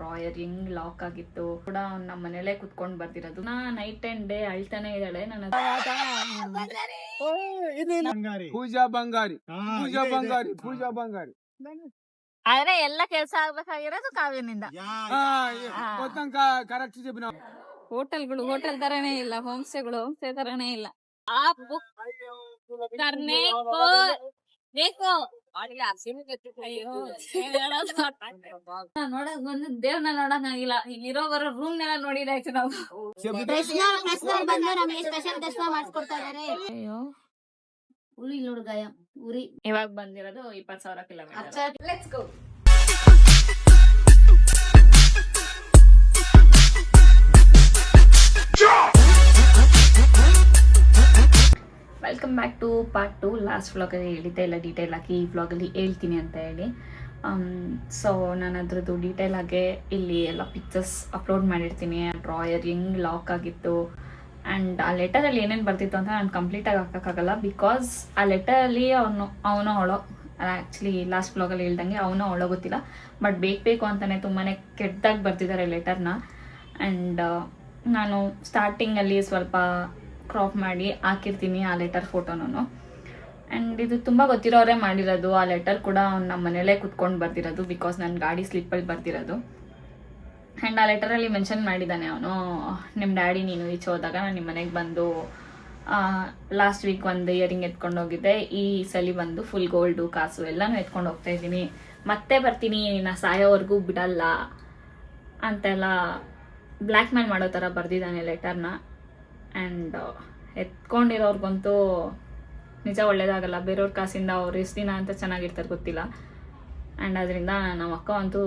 Drawer ಹೆಂಗ್ lock ಆಗಿತ್ತು ಕೂಡ ನಮ್ಮ ಮನೇಲೆ ಕುತ್ಕೊಂಡು ಬರ್ದಿರೋದು. ನೈಟ್ ಅಂಡ್ ಡೇ ಅಳ್ತಾನೆ ಇದ್ದಾಳೆ. ನನ್ನ ಪೂಜಾ ಬಂಗಾರಿ ಆದ್ರೆ ಎಲ್ಲ ಕೆಲಸ ಆಗ್ಬೇಕಾಗಿರೋದು ಕಾವ್ಯನಿಂದ. ಕರೆಕ್ಟ್ చెప్పినా. ಹೋಟೆಲ್ ತರನೇ ಇಲ್ಲ, ಹೋಮ್ ಸ್ಟೇಗಳು ಹೋಮ್ ಸ್ಟೇ ತರನೇ ಇಲ್ಲ. ಆ ಬುಕ್ ಕರ್ನೆ ಬೇಕು ನೋಡಕ್ ಬಂದು ದೇವ್ರನ್ನ ನೋಡಕ್ ಆಗಿಲ್ಲ. ಇರೋ ಬರೋ ರೂಮ್ ನೆಲ್ಲ ನೋಡಿದಾಯ್ತು ನಾವು. ಅಯ್ಯೋ ಉರಿ ನೋಡು ಗಾಯ ಉರಿ. ಇವಾಗ ಬಂದಿರೋದು 20,000 kilometre. Let's go. Welcome back to part 2. Last ವ್ಲಾಗಲ್ಲಿ ಹೇಳಿದ್ದೆ ಇಲ್ಲ ಡೀಟೇಲ್ ಆಗಿ, ಈ ವ್ಲಾಗಲ್ಲಿ ಹೇಳ್ತೀನಿ ಅಂತ ಹೇಳಿ. ಸೊ ನಾನು ಅದ್ರದ್ದು ಡೀಟೇಲ್ ಆಗಿ ಇಲ್ಲಿ ಎಲ್ಲ ಪಿಕ್ಚರ್ಸ್ ಅಪ್ಲೋಡ್ ಮಾಡಿರ್ತೀನಿ. ಡ್ರಾಯರ್ ಹೆಂಗ್ ಲಾಕ್ ಆಗಿತ್ತು ಆ್ಯಂಡ್ ಆ ಲೆಟರಲ್ಲಿ ಏನೇನು ಬರ್ತಿತ್ತು ಅಂತ ನಾನು ಕಂಪ್ಲೀಟಾಗಿ ಹಾಕೋಕ್ಕಾಗಲ್ಲ. ಬಿಕಾಸ್ ಆ ಲೆಟರಲ್ಲಿ ಅವನು ಅವಳೋ ಆ್ಯಕ್ಚುಲಿ ಲಾಸ್ಟ್ ವ್ಲಾಗಲ್ಲಿ ಹೇಳ್ದಂಗೆ ಅವಳೋ ಗೊತ್ತಿಲ್ಲ, ಬಟ್ ಬೇಕು ಅಂತಲೇ ತುಂಬಾ ಕೆಟ್ಟದಾಗಿ ಬರ್ತಿದ್ದಾರೆ ಲೆಟರ್ನ. ಆ್ಯಂಡ್ ನಾನು ಸ್ಟಾರ್ಟಿಂಗಲ್ಲಿ ಸ್ವಲ್ಪ ಕ್ರಾಪ್ ಮಾಡಿ ಹಾಕಿರ್ತೀನಿ ಆ ಲೆಟರ್ ಫೋಟೋನೂ. ಆ್ಯಂಡ್ ಇದು ತುಂಬ ಗೊತ್ತಿರೋರೇ ಮಾಡಿರೋದು. ಆ ಲೆಟರ್ ಕೂಡ ನಮ್ಮ ಮನೇಲೇ ಕುತ್ಕೊಂಡು ಬರ್ದಿರೋದು, ಬಿಕಾಸ್ ನನ್ನ ಗಾಡಿ ಸ್ಲಿಪ್ಪಲ್ಲಿ ಬರ್ದಿರೋದು. ಆ್ಯಂಡ್ ಆ ಲೆಟರಲ್ಲಿ ಮೆನ್ಷನ್ ಮಾಡಿದ್ದಾನೆ ಅವನು, ನಿಮ್ಮ ಡ್ಯಾಡಿ ನೀನು ಈಚೆ ಹೋದಾಗ ನಾನು ನಿಮ್ಮ ಮನೆಗೆ ಬಂದು ಲಾಸ್ಟ್ ವೀಕ್ ಒಂದು ಇಯರಿಂಗ್ ಎತ್ಕೊಂಡು ಹೋಗಿದ್ದೆ, ಈ ಸಲ ಬಂದು ಫುಲ್ ಗೋಲ್ಡು ಕಾಸು ಎಲ್ಲನೂ ಎತ್ಕೊಂಡು ಹೋಗ್ತಾ ಇದ್ದೀನಿ, ಮತ್ತೆ ಬರ್ತೀನಿ, ನಾ ಸಾಯೋವರೆಗೂ ಬಿಡಲ್ಲ ಅಂತೆಲ್ಲ ಬ್ಲ್ಯಾಕ್ ಮೇಲ್ ಮಾಡೋ ಥರ ಬರ್ದಿದ್ದಾನೆ ಲೆಟರ್ನ. ಆ್ಯಂಡ್ ಎತ್ಕೊಂಡಿರೋರ್ಗಂತೂ ನಿಜ ಒಳ್ಳೇದಾಗಲ್ಲ. ಬೇರೆಯವ್ರ ಕಾಸಿಂದ ಅವ್ರು ಎಷ್ಟು ದಿನ ಅಂತ ಚೆನ್ನಾಗಿರ್ತಾರೆ ಗೊತ್ತಿಲ್ಲ. ಆ್ಯಂಡ್ ಅದರಿಂದ ನಮ್ಮ ಅಕ್ಕ ಅಂತೂ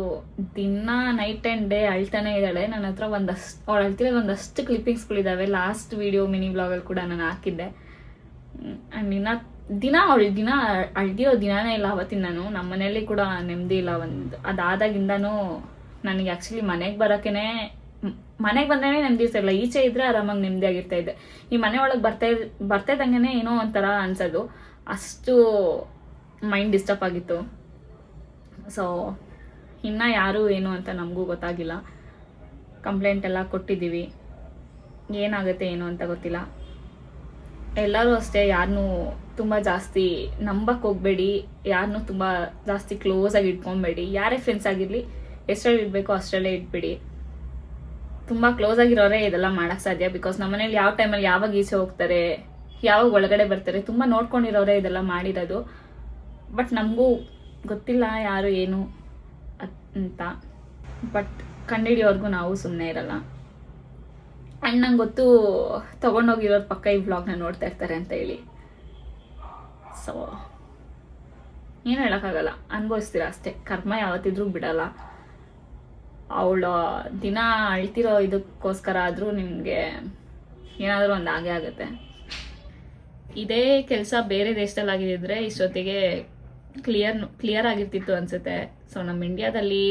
ದಿನ ನೈಟ್ ಆ್ಯಂಡ್ ಡೇ ಅಳ್ತಾನೆ ಇದ್ದಾಳೆ. ನನ್ನ ಹತ್ರ ಅವಳು ಅಳ್ತಿರೋದು ಒಂದಷ್ಟು ಕ್ಲಿಪ್ಪಿಂಗ್ಸ್ಗಳಿದ್ದಾವೆ. ಲಾಸ್ಟ್ ವಿಡಿಯೋ ಮಿನಿ ಬ್ಲಾಗಲ್ಲಿ ಕೂಡ ನಾನು ಹಾಕಿದ್ದೆ. ಆ್ಯಂಡ್ ದಿನ ಅಳ್ದಿರೋ ದಿನಾನೇ ಇಲ್ಲ ಅವತ್ತಿನ. ನಮ್ಮ ಮನೇಲಿ ಕೂಡ ನೆಮ್ಮದಿ ಇಲ್ಲ. ಅದಾದಾಗಿಂದನೂ ನನಗೆ ಆ್ಯಕ್ಚುಲಿ ಮನೆಗೆ ಬಂದ್ರೆ ನೆಮ್ಮದಿ ಇರ್ತಾಯಿಲ್ಲ. ಈಚೆ ಇದ್ರೆ ಆರಾಮಾಗಿ ನೆಮ್ಮದಿ ಆಗಿರ್ತಾ ಇದ್ದೆ. ಈ ಮನೆ ಒಳಗೆ ಬರ್ತಾಯಿದ್ದಂಗೆ ಏನೋ ಒಂಥರ ಅನ್ಸೋದು, ಅಷ್ಟು ಮೈಂಡ್ ಡಿಸ್ಟರ್ಬ್ ಆಗಿತ್ತು. ಸೊ ಇನ್ನು ಯಾರು ಏನು ಅಂತ ನಮಗೂ ಗೊತ್ತಾಗಿಲ್ಲ. ಕಂಪ್ಲೇಂಟ್ ಎಲ್ಲ ಕೊಟ್ಟಿದ್ದೀವಿ, ಏನಾಗುತ್ತೆ ಏನು ಅಂತ ಗೊತ್ತಿಲ್ಲ. ಎಲ್ಲರೂ ಅಷ್ಟೇ, ಯಾರನ್ನೂ ತುಂಬ ಜಾಸ್ತಿ ನಂಬಕ್ಕೆ ಹೋಗಬೇಡಿ, ಯಾರನ್ನೂ ತುಂಬ ಜಾಸ್ತಿ ಕ್ಲೋಸಾಗಿ ಇಟ್ಕೊಬೇಡಿ. ಯಾರೇ ಫ್ರೆಂಡ್ಸ್ ಆಗಿರಲಿ ಎಷ್ಟರಲ್ಲಿ ಇಡಬೇಕೋ ಅಷ್ಟರಲ್ಲೇ ಇಟ್ಬಿಡಿ. ತುಂಬ ಕ್ಲೋಸ್ ಆಗಿರೋರೇ ಇದೆಲ್ಲ ಮಾಡೋಕ್ಕೆ ಸಾಧ್ಯ. ಬಿಕಾಸ್ ನಮ್ಮ ಮನೇಲಿ ಯಾವ ಟೈಮಲ್ಲಿ ಯಾವಾಗ ಈಚೆ ಹೋಗ್ತಾರೆ, ಯಾವಾಗ ಒಳಗಡೆ ಬರ್ತಾರೆ, ತುಂಬ ನೋಡ್ಕೊಂಡಿರೋರೇ ಇದೆಲ್ಲ ಮಾಡಿರೋದು. ಬಟ್ ನಮಗೂ ಗೊತ್ತಿಲ್ಲ ಯಾರು ಏನು ಅಂತ. ಬಟ್ ಕಂಡುಹಿಡಿಯೋರ್ಗೂ ನಾವು ಸುಮ್ಮನೆ ಇರಲ್ಲ. ಆ್ಯಂಡ್ ನಂಗೆ ಗೊತ್ತು ತೊಗೊಂಡೋಗಿರೋರು ಪಕ್ಕ ಈ ವ್ಲಾಗ್ನ ನೋಡ್ತಾ ಇರ್ತಾರೆ ಅಂತ ಹೇಳಿ. ಸೊ ಏನು ಹೇಳೋಕ್ಕಾಗಲ್ಲ, ಅನುಭವಿಸ್ತೀರ ಅಷ್ಟೇ. ಕರ್ಮ ಯಾವತ್ತಿದ್ರೂ ಬಿಡಲ್ಲ. ಅವಳು ದಿನ ಅಳ್ತಿರೋ ಇದಕ್ಕೋಸ್ಕರ ಆದರೂ ನಿಮಗೆ ಏನಾದರೂ ಒಂದು ಆಗೇ ಆಗುತ್ತೆ. ಇದೇ ಕೆಲಸ ಬೇರೆ ದೇಶದಲ್ಲಿ ಆಗಿದ್ದರೆ ಇಷ್ಟೊತ್ತಿಗೆ ಕ್ಲಿಯರ್ ಆಗಿರ್ತಿತ್ತು ಅನಿಸುತ್ತೆ. ಸೊ ನಮ್ಮ ಇಂಡಿಯಾದಲ್ಲಿ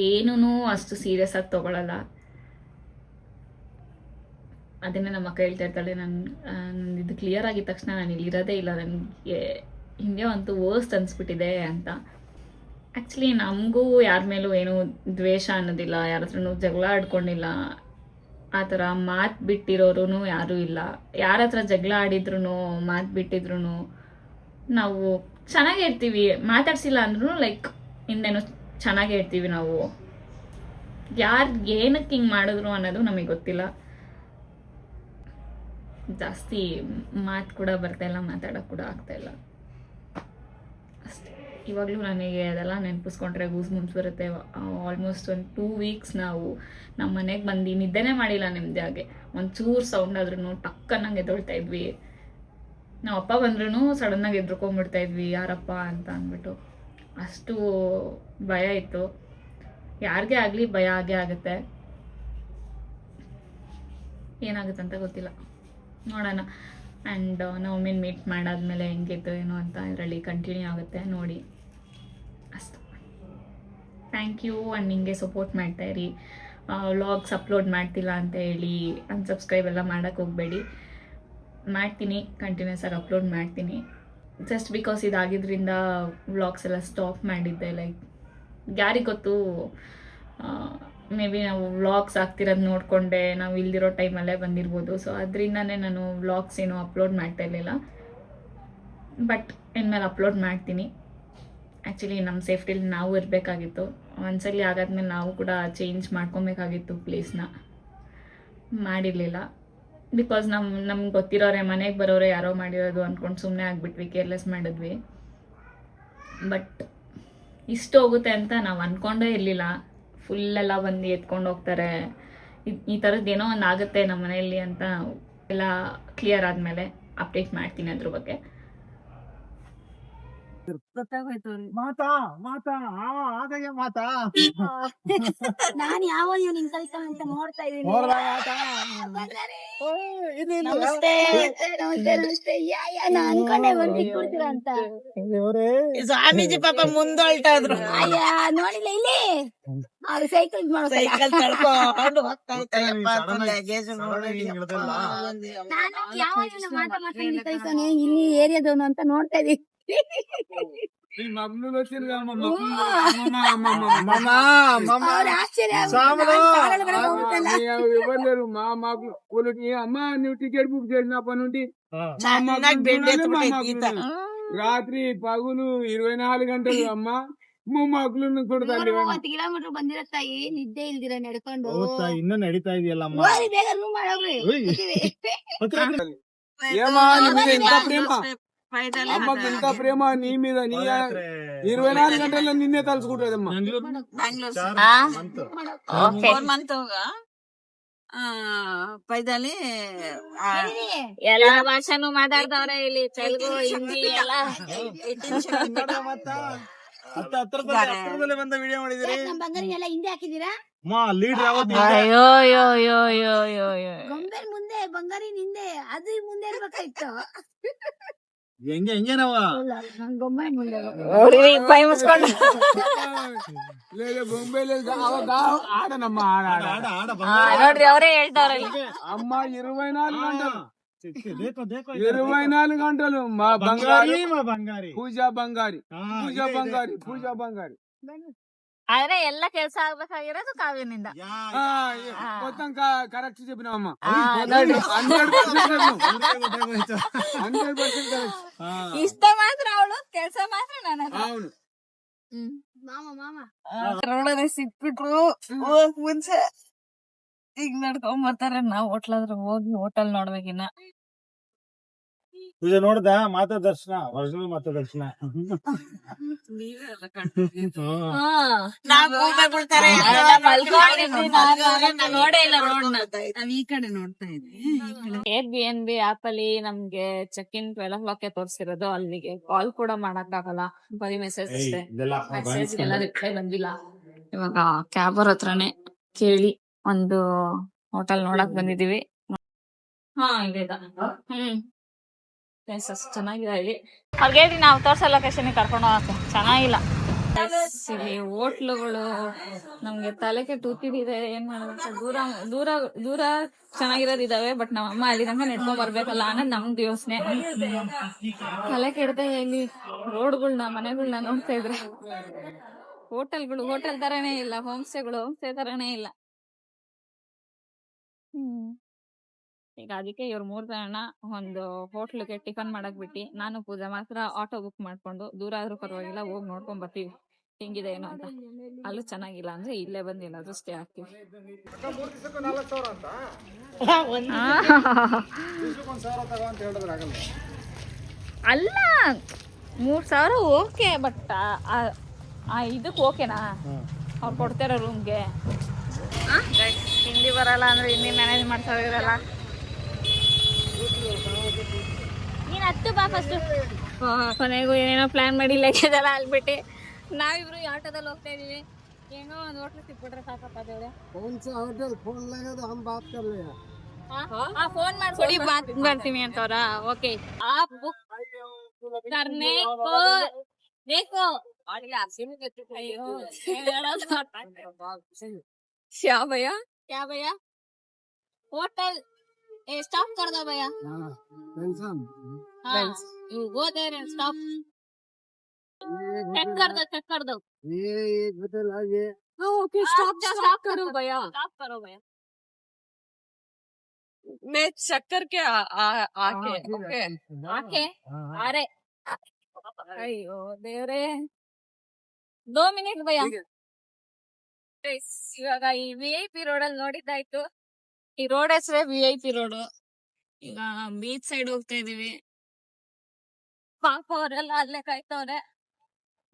ಏನೂ ಅಷ್ಟು ಸೀರಿಯಸ್ ಆಗಿ ತೊಗೊಳಲ್ಲ. ಅದನ್ನೇ ನಮ್ಮ ಅಕ್ಕ ಹೇಳ್ತಾ ಇರ್ತಾಳೆ, ನಾನು ಇದು ಕ್ಲಿಯರ್ ಆಗಿದ ತಕ್ಷಣ ನಾನು ಇಲ್ಲಿರೋದೇ ಇಲ್ಲ, ನನಗೆ ಇಂಡಿಯಾ ಅಂತೂ ವರ್ಸ್ಟ್ ಅನಿಸ್ಬಿಟ್ಟಿದೆ ಅಂತ. ಆ್ಯಕ್ಚುಲಿ ನಮಗೂ ಯಾರ ಮೇಲೂ ಏನೂ ದ್ವೇಷ ಅನ್ನೋದಿಲ್ಲ, ಯಾರ ಹತ್ರನೂ ಜಗಳ ಆಡ್ಕೊಂಡಿಲ್ಲ, ಆ ಥರ ಮಾತು ಬಿಟ್ಟಿರೋರು ಯಾರೂ ಇಲ್ಲ. ಯಾರ ಹತ್ರ ಜಗಳ ಆಡಿದ್ರು ಮಾತು ಬಿಟ್ಟಿದ್ರು ನಾವು ಚೆನ್ನಾಗೇ ಇರ್ತೀವಿ. ಮಾತಾಡ್ಸಿಲ್ಲ ಅಂದ್ರೂ ಲೈಕ್ ಹಿಂದೆನೂ ಚೆನ್ನಾಗೇ ಇರ್ತೀವಿ ನಾವು. ಯಾರು ಏನಕ್ಕೆ ಹಿಂಗೆ ಮಾಡಿದ್ರು ಅನ್ನೋದು ನಮಗೆ ಗೊತ್ತಿಲ್ಲ. ಜಾಸ್ತಿ ಮಾತು ಕೂಡ ಬರ್ತಾಯಿಲ್ಲ, ಮಾತಾಡೋಕ್ಕೆ ಕೂಡ ಆಗ್ತಾಯಿಲ್ಲ ಅಷ್ಟೇ. ಇವಾಗಲೂ ನನಗೆ ಅದೆಲ್ಲ ನೆನಪಿಸ್ಕೊಂಡ್ರೆ ಗೂಸ್ ಮುಂಚೆ ಬರುತ್ತೆ. ಆಲ್ಮೋಸ್ಟ್ ಒಂದು 2 ವೀಕ್ಸ್ ನಾವು ನಮ್ಮ ಮನೆಗೆ ಬಂದು ನಿದ್ದೆನೇ ಮಾಡಿಲ್ಲ ನೆಮ್ಮದಿಯಾಗೆ. ಒಂಚೂರು ಸೌಂಡ್ ಆದ್ರೂ ಟಕ್ಕನ್ನಂಗೆ ಎದ್ದೊಳ್ತಾ ಇದ್ವಿ. ನಾವು ಅಪ್ಪ ಬಂದ್ರೂ ಸಡನ್ನಾಗಿ ಎದ್ರುಕೊಂಡ್ಬಿಡ್ತಾ ಇದ್ವಿ, ಯಾರಪ್ಪ ಅಂತ ಅಂದ್ಬಿಟ್ಟು. ಅಷ್ಟು ಭಯ ಇತ್ತು. ಯಾರಿಗೇ ಆಗಲಿ ಭಯ ಆಗೇ ಆಗುತ್ತೆ. ಏನಾಗುತ್ತೆ ಅಂತ ಗೊತ್ತಿಲ್ಲ, ನೋಡೋಣ. ಆ್ಯಂಡ್ ನಾವು ಮೀಟ್ ಮಾಡಾದ್ಮೇಲೆ ಹೆಂಗಿತ್ತು ಏನೋ ಅಂತ ಇದರಲ್ಲಿ ಕಂಟಿನ್ಯೂ ಆಗುತ್ತೆ, ನೋಡಿ ಅಷ್ಟು. Thank you. ಆ್ಯಂಡ್ ನಿಮಗೆ ಸಪೋರ್ಟ್ ಮಾಡ್ತಾಯಿರಿ. ವ್ಲಾಗ್ಸ್ ಅಪ್ಲೋಡ್ ಮಾಡ್ತಿಲ್ಲ ಅಂತ ಹೇಳಿ ಅನ್ಸಬ್ಸ್ಕ್ರೈಬ್ ಎಲ್ಲ ಮಾಡೋಕ್ಕೆ ಹೋಗಬೇಡಿ. ಮಾಡ್ತೀನಿ, ಕಂಟಿನ್ಯೂಸ್ ಆಗಿ ಅಪ್ಲೋಡ್ ಮಾಡ್ತೀನಿ. ಜಸ್ಟ್ ಬಿಕಾಸ್ ಇದಾಗಿದ್ದರಿಂದ ವ್ಲಾಗ್ಸ್ ಎಲ್ಲ ಸ್ಟಾಪ್ ಮಾಡಿದ್ದೆ. ಲೈಕ್ ಯಾರಿಗೆ ಗೊತ್ತು ಮೇ ಬಿ ನಾವು ವ್ಲಾಗ್ಸ್ ಆಗ್ತಿರೋದು ನೋಡಿಕೊಂಡೆ ನಾವು ಇಲ್ದಿರೋ ಟೈಮಲ್ಲೇ ಬಂದಿರ್ಬೋದು. ಸೊ ಅದರಿಂದನೇ ನಾನು ವ್ಲಾಗ್ಸ್ ಏನೂ ಅಪ್ಲೋಡ್ ಮಾಡ್ತಾ ಇರಲಿಲ್ಲ. ಬಟ್ ಇನ್ಮೇಲೆ ಅಪ್ಲೋಡ್ ಮಾಡ್ತೀನಿ. ಆ್ಯಕ್ಚುಲಿ ನಮ್ಮ ಸೇಫ್ಟಿಲಿ ನಾವು ಇರಬೇಕಾಗಿತ್ತು. ಒಂದ್ಸಲಿ ಆಗಾದ್ಮೇಲೆ ನಾವು ಕೂಡ ಚೇಂಜ್ ಮಾಡ್ಕೊಬೇಕಾಗಿತ್ತು ಪ್ಲೇಸ್ನ. ಮಾಡಿರಲಿಲ್ಲ. ಬಿಕಾಸ್ ನಮ್ಗೆ ಗೊತ್ತಿರೋರೆ, ಮನೆಗೆ ಬರೋರೆ ಯಾರೋ ಮಾಡಿರೋದು ಅಂದ್ಕೊಂಡು ಸುಮ್ಮನೆ ಆಗಿಬಿಟ್ವಿ, ಕೇರ್ಲೆಸ್ ಮಾಡಿದ್ವಿ. ಬಟ್ ಇಷ್ಟು ಹೋಗುತ್ತೆ ಅಂತ ನಾವು ಅಂದ್ಕೊಂಡೇ ಇರಲಿಲ್ಲ. ಫುಲ್ಲೆಲ್ಲ ಬಂದು ಎತ್ಕೊಂಡು ಹೋಗ್ತಾರೆ, ಈ ಥರದ್ದು ಏನೋ ಒಂದು ಆಗುತ್ತೆ ನಮ್ಮ ಮನೆಯಲ್ಲಿ ಅಂತ ಎಲ್ಲ ಕ್ಲಿಯರ್ ಆದಮೇಲೆ ಅಪ್ಡೇಟ್ ಮಾಡ್ತೀನಿ ಅದ್ರ ಬಗ್ಗೆ. ನಾನ್ ಯಾವ ನಿನ್ ಕಲ್ತಾನ ಅಂತ ನೋಡ್ತಾ ಇದೀನಿ. ನಮಸ್ತೆ ನಮಸ್ತೆ. ನಾ ಅನ್ಕೊಂಡೆ ಬಂದಿರ್ತೀರ ಅಂತ. ಸ್ವಾಮೀಜಿ ಪಾಪ ಮುಂದೊಳ್ಟಾದ್ರು. ಅಯ್ಯ ನೋಡಿಲ್ಲ ಇಲ್ಲಿ ಅವ್ರು ಸೈಕಲ್ ಸೈಕಲ್ ತಳ್ಕೊಂಡು ಹೋಗ್ತಾ ಇದ್ದಾರೆ. ನಾನು ಯಾವ ಮಾತಾಡ್ಕೊಂಡು ಕಲ್ತಾನೆ ಇಲ್ಲಿ ಏರಿಯಾದವನು ಅಂತ ನೋಡ್ತಾ ಇದೀನಿ. ಅವ್ರ ಆಶ್ಚರ್ಯ అమ్మా నువ్వు టికెట్ బుక్ చేసినప్పటి నుండి రాత్రి పగులు 24 గంటలు అమ్మా మొమ్మకులు ಕೊಡ್ತಾರೆ. 30 ಕಿಲೋಮೀಟರ್ ಬಂದಿರತ್ತಾಯಿ, ನಿದ್ದೆ ಇಲ್ದಿರ ನಡ್ಕೊಂಡು. ಇನ್ನು ನಡೀತಾ ಇದೆಯಲ್ಲ ಹೋಗ್ರಿ ಬೇಗ ರೂಮ್ ಮಾಡೋಗ್ರಿ. ఏమా నీ మీద ఎంత ప్రేమ, అమ్మకి ఎంత ప్రేమ నీ మీద. నీ 24 గంటల్లో నిన్నే తలుచుకుంటుందమ్మా. 4 month ಪೈದಲ್ಲಿ ಎಲ್ಲಾ ಭಾಷೆನೂ ಮಾತಾಡ್ದವ್ರೆ ಇಲ್ಲಿ, ತೆಲುಗು, ಹಿಂದಿ ಎಲ್ಲ. ಹತ್ರದಲ್ಲೇ ಬಂದ ವಿಡಿಯೋ ಮಾಡಿದಿರಿ. ನಮ್ ಬಂಗಾರಿನೆಲ್ಲ ಹಿಂದೆ ಹಾಕಿದೀರಾ? ಲೀಡರ್ ಅಯ್ಯೋ ಅಯ್ಯೋ ಅಯ್ಯೋ ಅಯ್ಯೋ ಅಯ್ಯೋ ಅಯ್ಯೋ. ಗೊಂಬೆ ಮುಂದೆ ಬಂಗಾರಿ ಹಿಂದೆ, ಅದು ಮುಂದೆ ಇರ್ಬೇಕಾಯ್ತು. ಹೆಂಗೆ ನಾವ ನನ್ ಗೊಂಬೆ ಮುಂದೆ ಬಾಯಿ ಮುಚ್ಕೊಂಡು లేదు బొంబే లేదు. ఆడనమ్మా ನೋಡ್ರಿ ಅವರೇ ಹೇಳ್ತಾವ್ರೆ ಇಲ್ಲಿ. అమ్మ 24 గంటలు 24 గంటలు మా బంగారి పూజా బంగారి పూజా బంగారి పూజా బంగారి. ಆದ್ರೆ ಎಲ್ಲ ಕೆಲ್ಸ ಆಗ್ಬೇಕಾಗಿರೋದು ಕಾವ್ಯನಿಂದ. మొత్తం కరెక్ట్ చెప్పినావమ్మా. ನೋಡ್ರಿ 100% కరెక్ట్. ಇಷ್ಟ ಮಾತ್ರ ಅವಳು, ಕೆಲ್ಸ ಮಾತ್ರ ನಾನು. అవును. ಮಾಮ ರೋಡಲ್ಲಿ ಸಿಕ್ಬಿಟ್ರು. ಹೋಗ್ ಮುಂಚೆ ಈಗ ನಡ್ಕೊಂಡ್ ಬರ್ತಾರೆ. ನಾವ್ ಹೋಟ್ಲಾದ್ರೆ ಹೋಗಿ ಹೋಟೆಲ್ ನೋಡ್ಬೇಕಿನ್ನ. ಪೂಜೆ ನೋಡ್ದ ಮಾತಾ ದರ್ಶನ, ಒರಿಜಿನಲ್ ಮಾತಾ ದರ್ಶನ. ನೋಡೇ ಇಲ್ಲ ರೋಡ್ನ. ನಾವ್ ಈ ಕಡೆ ನೋಡ್ತಾ ಇದ್ವಿ. Airbnb ಆಪ್ ಅಲ್ಲಿ ನಮ್ಗೆ ಚೆಕ್ ಇನ್ 12 o'clock ತೋರಿಸಿರೋದು. ಅಲ್ಲಿಗೆ ಕಾಲ್ ಕೂಡ ಮಾಡಕ್ ಆಗಲ್ಲ, ಬರೀ ಮೆಸೇಜ್ ಅಷ್ಟೇ. ಮೆಸೇಜ್ ಎಲ್ಲ ರಿಪ್ಲೈ ಬಂದಿಲ್ಲ. ಇವಾಗ ಕ್ಯಾಬ್ ಅವ್ರ ಹತ್ರನೇ ಕೇಳಿ ಒಂದು ಹೋಟೆಲ್ ನೋಡಕ್ ಬಂದಿದೀವಿ. ಇದೆ ಪ್ಲೇಸಸ್ ಚೆನ್ನಾಗಿದೆ ಇಲ್ಲಿ. ಅವ್ರಿಗೆ ಹೇಳಿ ನಾವು ತೋರ್ಸೋ ಲೊಕೇಶನ್ ಕರ್ಕೊಂಡು ಹೋಗಕ್ಕೆ. ಚೆನ್ನಾಗಿಲ್ಲ ಇಲ್ಲಿ ಹೋಟ್ಲುಗಳು. ನಮ್ಗೆ ತಲೆ ಕೆಟ್ಟುತ್ತಿದೆ, ಏನ್ ಮಾಡ್ಬೇಕು. ದೂರ ದೂರ ದೂರ ಚೆನ್ನಾಗಿರೋದು ಇದಾವೆ, ಬಟ್ ನಮ್ಮಮ್ಮ ಅಲ್ಲಿ ತನಕ ನೆಡ್ಕೊಂಡ್ ಬರ್ಬೇಕಲ್ಲ ಅನ್ನೋದು ನಮ್ದು ಯೋಚನೆ. ತಲೆ ಕೆಡ್ತಾ ಇಲ್ಲಿ ರೋಡ್ಗಳ್ನ, ಮನೆಗಳ್ನ ನೋಡ್ತಾ ಇದ್ರೆ. ಹೋಟೆಲ್ಗಳು ಹೋಟೆಲ್ ತರನೇ ಇಲ್ಲ, ಹೋಮ್ ಸ್ಟೇಗಳು ಹೋಮ್ ಸ್ಟೇ ತರನೇ ಇಲ್ಲ. ಈಗ ಅದಕ್ಕೆ ಇವ್ರು 3 ಜನ ಒಂದು ಹೋಟ್ಲಿಗೆ ಟಿಫನ್ ಮಾಡಕ್ ಬಿಟ್ಟು, ನಾನು ಪೂಜಾ ಮಾತ್ರ ಆಟೋ ಬುಕ್ ಮಾಡ್ಕೊಂಡು, ದೂರ ಆದ್ರೂ ಪರವಾಗಿಲ್ಲ ಹೋಗಿ ನೋಡ್ಕೊಂಡ್ ಬರ್ತೀವಿ ಹೆಂಗಿದೆ ಏನು ಅಂತ. ಅಲ್ಲೂ ಚೆನ್ನಾಗಿಲ್ಲ ಅಂದ್ರೆ ಇಲ್ಲೇ ಬಂದು ಏನಾದ್ರು ಸ್ಟೇ ಆಗ್ತೀವಿ. ಅಲ್ಲ 3,000 ಓಕೆ, ಬಟ್ ಇದಕ್ಕೆ ಓಕೆನಾ ಅವ್ರು ಕೊಡ್ತಾರ ರೂಮ್ಗೆ? ಹಿಂದಿ ಬರಲ್ಲ ಅಂದ್ರೆ ಹಿಂದಿ ಮ್ಯಾನೇಜ್ ಮಾಡ್ಸೋದಿರಲ್ಲ. ನೀನ್ ಹತ್ತು ಬಾ ಫಸ್ಟ್. ಕೊನೆಗೂ ಏನೇನೋ ಪ್ಲಾನ್ ಮಾಡಿ ಲೆಕ್ಕದೆಲ್ಲ ಅಲ್ಬಿಟ್ಟು ನಾವಿಬ್ರು ಆಟೋದಲ್ಲಿ ಹೋಗ್ತಾ ಇದೀವಿ. ಏನೋ ಒಂದು ಹೋಟ್ಲ್ ಸಿಕ್ಬಿಟ್ರೆ ಸಾಕಪ್ಪ ದೇವ್ರೆ. ಫೋನ್ ಮಾಡ್ಕೊಡಿ, ಬರ್ತೀವಿ ಅಂತವ್ರ. ಓಕೆ ಬುಕ್ ಕರ್ನೆ देखो अयो क्या भैया होटल स्टॉप कर दो भैया. You go there and stop. Check कर दो ये होटल आगे ओके स्टॉप करो भैया मैं चेक करके आके ओके आके अरे ಅಯ್ಯೋ ದೇವ್ರೆ 2 ಮಿನಿಟ್ ಭಯ್ಯ ಇವಾಗ ಈ VIP ರೋಡ್ ಅಲ್ಲಿ ನೋಡಿದ್ದಾಯ್ತು. ಈ ರೋಡ್ ಹೆಸರೇ VIP ರೋಡ್. ಈಗ ಬೀಚ್ ಸೈಡ್ ಹೋಗ್ತಾ ಇದೀವಿ. ಪಾಪ ಅವರೆಲ್ಲ ಅಲ್ಲೇ ಕಾಯ್ತವ್ರೆ.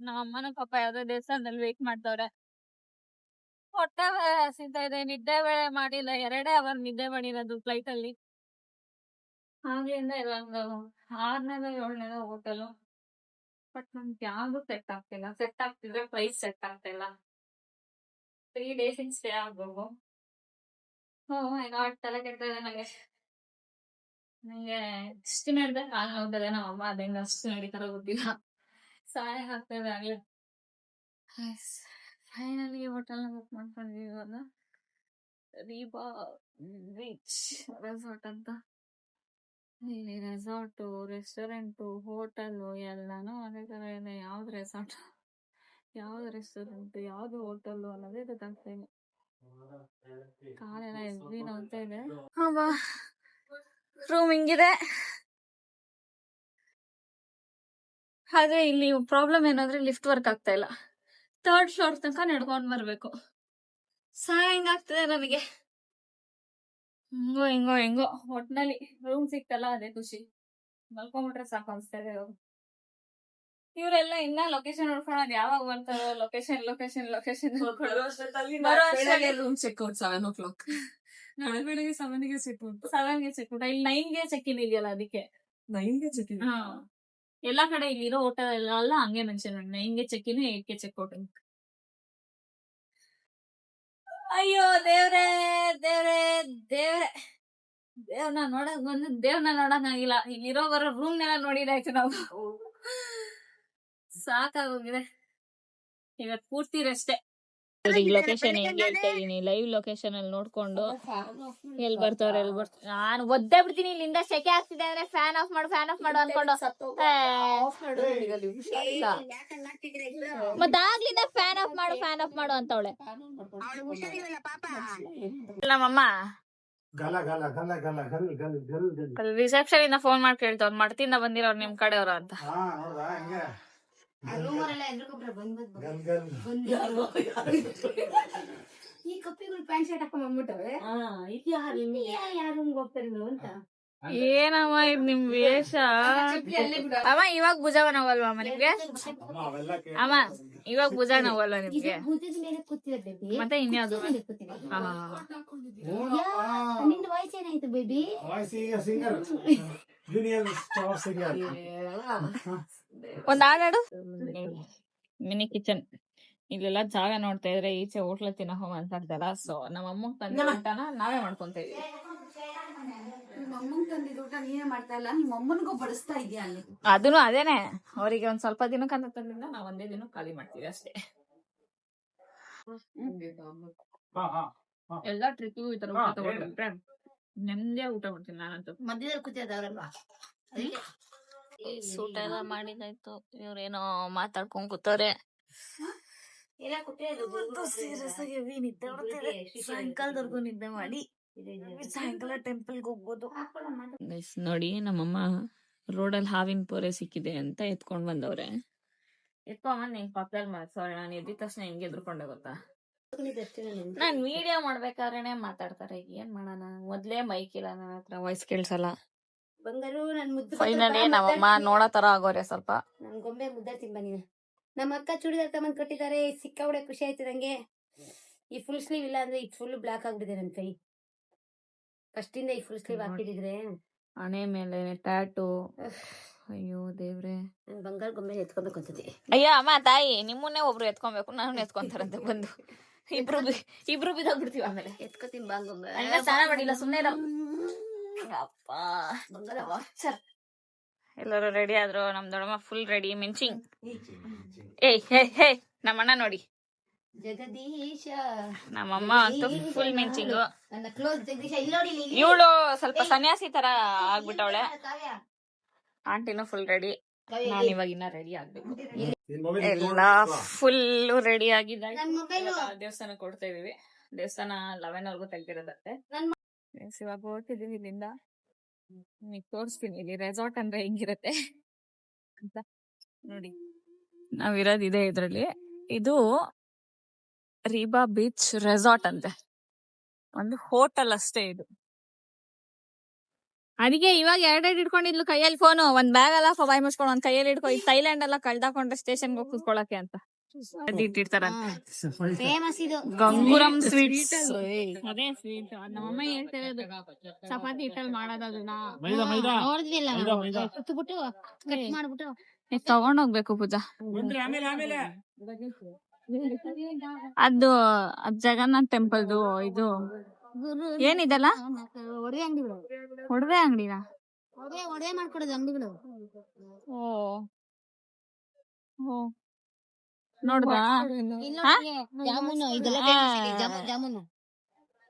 ನಮ್ಮ ಅಮ್ಮನ ಪಾಪ ಯಾವ್ದೋ ದೇವಸ್ಥಾನದಲ್ಲಿ ವೇಟ್ ಮಾಡ್ತವ್ರೆ. ಹೊಟ್ಟೆ ಹಸಿತಾ ಇದೆ, ನಿದ್ದೆ ಬೇರೆ ಮಾಡಿಲ್ಲ. 2 ಅವರ್ ನಿದ್ದೆ ಮಾಡಿರೋದು ಫ್ಲೈಟ್ ಅಲ್ಲಿ. ಆಗ್ಲಿಂದ ಇಲ್ಲೊಂದು 6ನೇದೋ 7ನೇದೋ ಹೋಟೆಲು. ಬಟ್ ನಮ್ಗೆ ಯಾವ್ದು ಸೆಟ್ ಆಗ್ತಿಲ್ಲ. ಸೆಟ್ ಆಗ್ತಿದ್ರೆ ಪ್ರೈಸ್ ಸೆಟ್ ಆಗ್ತಿಲ್ಲ. 3 days ಸ್ಟೇ ಆಗ್ಬೇಕು. ತಲೆ ಕೆಡ್ತಾ ಇದೆ ನನಗೆ. ಇಷ್ಟು ನಡೆದ ಕಾಲ ಹೋಗ್ತದೆ. ನಮ್ಮ ಅಮ್ಮ ಅದೇನು ಅಷ್ಟು ನಡೀತಾರ ಗೊತ್ತಿಲ್ಲ. ಸಹಾಯ ಆಗ್ತದೆ ಆಗ್ಲಿ. ಫೈನಲಿ ಹೋಟೆಲ್ ಬುಕ್ ಮಾಡ್ಕೊಂಡ್ವಿ. ಇವಾಗ ರೀಬಾ ಬೀಚ್ ರೆಸಾರ್ಟ್ ಅಂತ. ಇಲ್ಲಿ ರೆಸಾರ್ಟು, ರೆಸ್ಟೋರೆಂಟು, ಹೋಟೆಲು ಎಲ್ಲಾನು ಅದೇ ತರ ಇದೆ. ಯಾವ್ದು ರೆಸಾರ್ಟ್, ಯಾವ್ದು ರೆಸ್ಟೋರೆಂಟ್, ಯಾವ್ದು ಹೋಟೆಲು ಅನ್ನೋದೇ ಗೊತ್ತಾಗ್ತಾ ಇಲ್ಲ. ಕಾಲೆಲ್ಲ ಎಲ್ಲಿ ನೋಡ್ತಾ ಇದೆ. ರೂಮ್ ಹಿಂಗಿದೆ. ಆದ್ರೆ ಇಲ್ಲಿ ಪ್ರಾಬ್ಲಮ್ ಏನಂದ್ರೆ ಲಿಫ್ಟ್ ವರ್ಕ್ ಆಗ್ತಾ ಇಲ್ಲ. 3rd ಫ್ಲೋರ್ ತನಕ ನಡ್ಕೊಂಡ್ ಬರ್ಬೇಕು. ಸಾಯಂಗಾಗ್ತದೆ ನನಗೆ. ಹೆಂಗೋ ಒಟ್ನಲ್ಲಿ ರೂಮ್ ಸಿಕ್ತಲ್ಲ ಅದೇ ಖುಷಿ. ಮಲ್ಕೊಂಡ್ಬಿಟ್ರೆ ಸಾಕು ಅನ್ಸ್ತಾರೆ. ಇವರೆಲ್ಲ ಇನ್ನ ಲೊಕೇಶನ್ ನೋಡ್ಕೊಳ್ಳೋದು ಯಾವಾಗ ಬರ್ತಾರೋ. Location room check out 7 o'clock. ನಾಳೆ ಬೆಳಗ್ಗೆ 7ಗೆ ಚೆಕ್ ಔಟ್. 7ಗೆ ಚೆಕ್ ಔಟ್. ಇಲ್ಲಿ 9ಗೆ ಚೆಕ್ ಇನ್ ಇದೆಯಲ್ಲ ಅದಕ್ಕೆ 9ಗೆ ಚೆಕ್ ಇನ್. ಎಲ್ಲಾ ಕಡೆ ಇಲ್ಲಿರೋ ಹೋಟೆಲ್ ಎಲ್ಲ ಹಂಗೆ ಮೆನ್ಷನ್ ಮಾಡಿ 9ಗೆ ಚೆಕ್ ಇನ್ 8ಗೆ ಚೆಕ್ ಔಟ್ ಅಂತ. ಅಯ್ಯೋ ದೇವ್ರೇ ದೇವ್ರೇ ದೇವ್ರೆ. ದೇವ್ರನ್ನ ನೋಡಕ್ ಬಂದು ದೇವ್ರನ್ನ ನೋಡಕ್ ಆಗಿಲ್ಲ. ಇಲ್ಲಿರೋ ಬರೋ ರೂಮ್ನೆಲ್ಲ ನೋಡಿದಾಯ್ತು ನಾವು. ಸಾಕಾಗೋಗಿದೆ. ಇವತ್ ಪೂರ್ತಿ ರೆಸ್ಟೇ. ಲೊಕೇಶನ್ ಹೆಂಗ್ ಹೇಳ್ತಾ ಇದೀನಿ, ಲೈವ್ ಲೊಕೇಶನ್ ಅಲ್ಲಿ ನೋಡ್ಕೊಂಡು ಎಲ್ ಬರ್ತಾವ್ರೆ ನಾನು ಒದ್ದೇ ಬಿಡ್ತೀನಿ. ಇಲ್ಲಿಂದ ಸೆಕೆ ಆಗ್ತಿದೆ ಅಂದ್ರೆ ಫ್ಯಾನ್ ಆಫ್ ಮಾಡು ಅನ್ಕೊಂಡು ಮತ್ತಾಗ್ಲಿಂದ ಫ್ಯಾನ್ ಆಫ್ ಮಾಡು ಅಂತವಳೆ ನಮ್ಮಮ್ಮ. ರಿಸೆಪ್ಷನ್ ಇಂದ ಫೋನ್ ಮಾಡಿ ಕೇಳ್ತವ್ರು ಮಡ್ತಿಂದ ಬಂದಿರೋರು ನಿಮ್ ಕಡೆಯವ್ರ ಅಂತ. ಈ ಕಪ್ಪಿಗಳು ಪ್ಯಾಂಟ್ ಶರ್ಟ್ ಹಾಕೊಂಡ್ ಬಂದ್ಬಿಟ್ಟವೆ. ಯಾರು ಹೋಗ್ತಾರೆ ಅಂತ. ಏನಮ್ಮ ಇದ್ ನಿಮ್ ವೇಷ. ಅಮ್ಮ ಇವಾಗ ಭುಜ ನೋವಲ್ವಾ ಅಮ್ಮ ನಿಮ್ಗೆ? ಅಮ್ಮ ಇವಾಗ ಭುಜ ನೋವಲ್ವಾ ನಿಮ್ಗೆ? ಮತ್ತೆ ಇನ್ಯಾವುದು? ನಿಂದು ವಾಯ್ಸ್ ಏನಾಯ್ತು ಬೇಬಿ? ಒಂದ್ ಹಾಡಾಡು. Mini kitchen. ಇಲ್ಲೆಲ್ಲ ಜಾಗ ನೋಡ್ತಾ ಇದ್ರೆ ಈಚೆ ಹೋಟ್ಲ ತಿನ್ನೋ ಹೋಗ ಅಂತಾರಲ್ಲ. ಸೊ ನಮ್ಮ ಅಮ್ಮ ತಂದ ಊಟನ ನಾವೇ ಮಾಡ್ಕೊಂತ ಇದೀವಿ. ತಂದಿದ್ದು ಊಟ ನೀನೇ ಮಾಡ್ತಾ ಇಲ್ಲ, ನಿಮ್ಮ ಅಮ್ಮನಿಗೂ ಬಡಿಸ್ತಾ ಇದೀಯ ಅಲ್ಲಿ. ಅದನ್ನು ಅದೇನೆ. ಅವರಿಗೆ ಒಂದ್ ಸ್ವಲ್ಪ ದಿನಕ್ಕಂತ ತಂದಿಂದ ನಾವ್ ಒಂದೇ ದಿನ ಖಾಲಿ ಮಾಡ್ತೀವಿ ಅಷ್ಟೇ. ಎಲ್ಲಾ ಟ್ರಿಪ್ಪಿಗೂ ಈ ತರ ಊಟ ತಗೊಂಡ್ಬಿಟ್ರೆ ನೆಮ್ಮದಿಯಾಗಿ ಊಟ ಮಾಡ್ತೀನಿ ನಾನಂತೂ. ಮಧ್ಯದಲ್ಲಿ ಕೂತಿದ್ದವ್ರಲ್ವಾ ಊಟ ಎಲ್ಲ ಮಾಡಿದಾಯ್ತು. ಇವ್ರೇನೋ ಮಾತಾಡ್ಕೊಂಡ್ ಕೂತವ್ರೆ. ಸಾಯಂಕಾಲದವರೆಗೂ ನಿದ್ದೆ ಮಾಡಿ ಸಾಯಂಕಾಲ ಟೆಂಪಲ್ಗೆ ಹೋಗ್ಬೋದು. ನೋಡಿ ನಮ್ಮಮ್ಮ ರೋಡಲ್ಲಿ ಹಾವಿನ ಪೊರೆ ಸಿಕ್ಕಿದೆ ಅಂತ ಎತ್ಕೊಂಡ್ ಬಂದವ್ರೆ. ಎತ್ಕೊಂಡ್ ನಿಂಗೆ ಪಕ್ಕದಲ್ಲಿ ಮಾಡ್ಸೋರೆ. ನಾನು ಎದ್ದಿದ ತಕ್ಷಣ ಹೆಂಗೆ ಎದ್ರುಕೊಂಡೆ ಗೊತ್ತಾ? ನಾನ್ ವಿಡಿಯೋ ಮಾಡ್ಬೇಕಾದ್ರೇನೆ ಮಾತಾಡ್ತಾರೆ. ಏನ್ ಮಾಡೋಣ, ಮೊದ್ಲೇ ಮೈಕ್ ಇಲ್ಲ ನನ್ನ ಹತ್ರ, ವಾಯ್ಸ್ ಕೇಳ್ಸಲ್ಲ. ಬಂಗಾರು ನನ್ ಮುದ್ದು ಫೈನಲಿ ನಮ್ಮಮ್ಮ ನೋಡೋ ತರ ಆಗೋರೆ ಸ್ವಲ್ಪ. ನನ್ ಗೊಂಬೆ ಮುದ್ದಾಡ್ತೀನಿ ಬನ್ನಿ. ನಮ್ಮ ಅಕ್ಕ ಚೂಡಿದಾರ್ ತಗೊಂಡ್ ಕೊಟ್ಟಿದ್ದಾರೆ. ಸಿಕ್ಕಾಬಿಡೆ ಖುಷಿ ಆಯ್ತು ನಂಗೆ. ಈ ಫುಲ್ ಸ್ಲೀವ್ ಇಲ್ಲ ಅಂದ್ರೆ ಈ ಫುಲ್ ಬ್ಲಾಕ್ ಆಗ್ಬಿಟ್ಟಿದೆ ನನ್ ಕೈ. ಫಸ್ಟ್ ಇಂದ ಈ ಫುಲ್ ಸ್ಲೀವ್ ಹಾಕಿದ್ರೆ ಹಣೆ ಮೇಲೆ ಟ್ಯಾಟು. ಅಯ್ಯೋ ದೇವ್ರೆ. ನನ್ ಬಂಗಾರ ಗೊಂಬೆ ಎತ್ಕೊಬೇಕು ಅಂತದೆ. ಅಯ್ಯೋ ಅಮ್ಮ ತಾಯಿ, ನಿಮ್ಮನ್ನೇ ಒಬ್ರು ಎತ್ಕೊಬೇಕು, ನಾನು ಎತ್ಕೊಂತಾರಂತೆ ಬಂದು. ಇಬ್ರು ಬಿದ್ದೋಗ್ಬಿಡ್ತೀವಿ ಆಮೇಲೆ. ಎತ್ಕೊತೀನಿ ಬಾ ಗೊಂಬೆ. ಸ್ನಾನ ಮಾಡಿಲ್ಲ ಸುಮ್ನೆ ಅಪ್ಪ. ಎಲ್ಲರೂ ರೆಡಿ ಆದ್ರು. ನಮ್ ದೊಡ್ಡಮ್ಮ ಫುಲ್ ರೆಡಿ. ಮಿಂಚಿಂಗ್. ಹೇ ನಮ್ಮಣ್ಣ ನೋಡಿ. ಜಗದೀಶ. ನಮ್ಮಮ್ಮ ಅಂತೂ ಫುಲ್ ಮಿಂಚಿಂಗು. ನನ್ನ ಕ್ಲೋಸ್ ಜಗದೀಶ. ಇಲ್ಲಿ ನೋಡಿ, ಇವಳು ಸ್ವಲ್ಪ ಸನ್ಯಾಸಿ ತರ ಆಗ್ಬಿಟ್ಟವಳೆ. ಆಂಟಿನೂ ಫುಲ್ ರೆಡಿ. ನಾನು ಇವಾಗ ಇನ್ನ ರೆಡಿ ಆಗ್ಬೇಕು. ಎಲ್ಲ ಫುಲ್ ರೆಡಿ ಆಗಿದೆ. ನನ್ ಮೊಬೈಲು ದೇವಸ್ಥಾನಕ್ಕೆ ಕೊಡ್ತಾ ಇದೀವಿ. ದೇವಸ್ಥಾನ 11 ತೆಗ್ದಿರೋದತ್ತೆ. ಇವಾಗ ಹೊರಟಿದೀವಿ ಇಲ್ಲಿಂದ. ತೋರಿಸ್ತೀನಿ ಇಲ್ಲಿ ರೆಸಾರ್ಟ್ ಅಂದ್ರೆ ಹೆಂಗಿರತ್ತೆ ಅಂತ ನೋಡಿ. ನಾವಿರೋದು ಇದೆ ಇದ್ರಲ್ಲಿ. ಇದು ರೀಬಾ ಬೀಚ್ ರೆಸಾರ್ಟ್ ಅಂತೆ, ಒಂದು ಹೋಟೆಲ್ ಅಷ್ಟೇ ಇದು. ಅದಕ್ಕೆ ಇವಾಗ ಎರಡೆರಡು ಇಟ್ಕೊಂಡಿದ್ಲು ಕೈಯಲ್ಲಿ ಫೋನು, ಒಂದ್ ಬ್ಯಾಗ್ ಎಲ್ಲ ಬಾಯ್ ಮುಚ್ಕೊಂಡು ಒಂದ್ ಕೈಯಲ್ಲಿ ಇಟ್ಕೊ. ಈ ಥೈಲ್ಯಾಂಡ್ ಎಲ್ಲ ಕಳ್ದಾಕೊಂಡ್ರೆ ಸ್ಟೇಷನ್ಗೆ ಹೋಗಿ ಕೂತ್ಕೊಳಕ್ಕೆ ಅಂತ ಇಟ್ಟಿರ್ತಾರಂತೆ. ಫೇಮಸ್ ಇದು ಗಂಗೂರಂ ಸ್ವೀಟ್ಸ್. ಅದೇ ಸ್ವೀಟ್ ನಮ್ಮಮ್ಮ ಹೇಳ್ತಿರೋದು, ಚಪಾತಿ ಹಿಟ್ಟಲ್ಲಿ ಮಾಡೋದನ್ನ ನೋಡಿದ್ವಿಲ್ಲ ಸುತ್ತಬಿಟ್ಟು ಕಟ್ ಮಾಡ್ಬಿಟ್ಟು ತಗೊಂಡೋಗ್ಬೇಕು ಪೂಜಾ. ಅದು ಜಗನ್ನಾಥ್ ಟೆಂಪಲ್ದು ಇದು ಏನಿದೆಲ್ಲ ಒಡವೆ ಅಂಗಡಿಗಳು, ಒಡವೆ ಅಂಗಡಿನಾ? ಒಡವೆ ಮಾಡ್ಕೊಡೋದು ಅಂಗಡಿಗಳು. ಓ ನೋಡ್ದಾ? ಜಾಮೂನು ಇದೆಲ್ಲ famous ಇಲ್ಲಿ, ಜಾಮೂನು